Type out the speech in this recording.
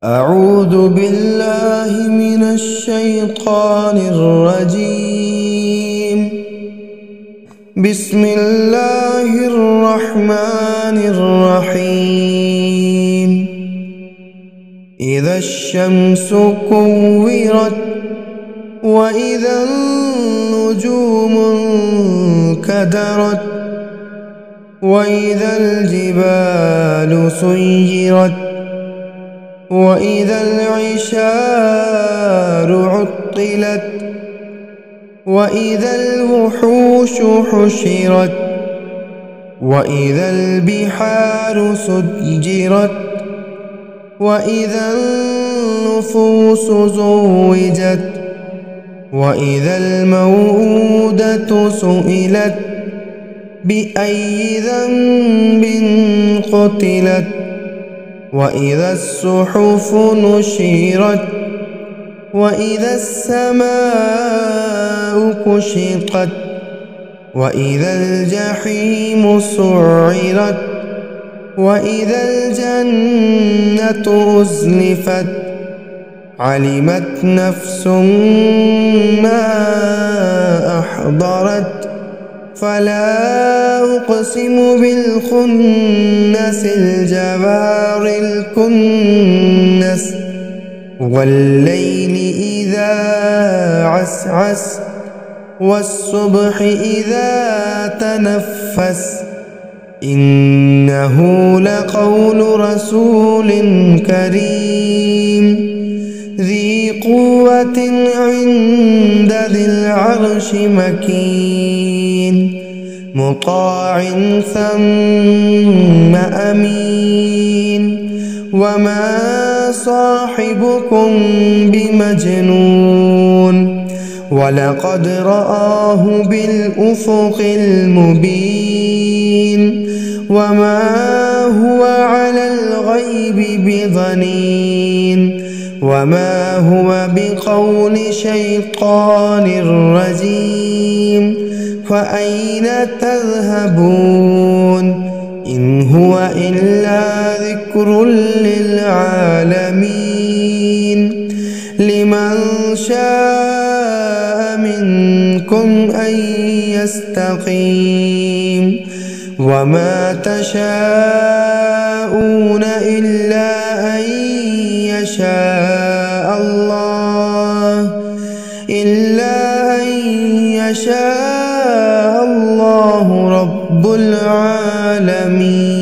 أعوذ بالله من الشيطان الرجيم. بسم الله الرحمن الرحيم. إذا الشمس كورت وإذا النجوم انكدرت وإذا الجبال سيرت وإذا العشار عطلت وإذا الوحوش حشرت وإذا البحار سجرت وإذا النفوس زوجت وإذا الموءودة سئلت بأي ذنب قتلت وإذا الصحف نشرت وإذا السماء كشطت وإذا الجحيم سعرت وإذا الجنة أزلفت علمت نفس ما أحضرت فلا أقسم بالخنس الجوار الكنس والليل إذا عسعس والصبح إذا تنفس إنه لقول رسول كريم ذي قوة عند ذي العرش مكين مطاع ثم أمين وما صاحبكم بمجنون ولقد رآه بالأفق المبين وما هو على الغيب بضنين وما هو بقول شيطان رجيم فأين تذهبون إن هو إلا ذكر للعالمين لمن شاء منكم أن يستقيم وما تشاءون إلا أن يشاء الله رب العالمين.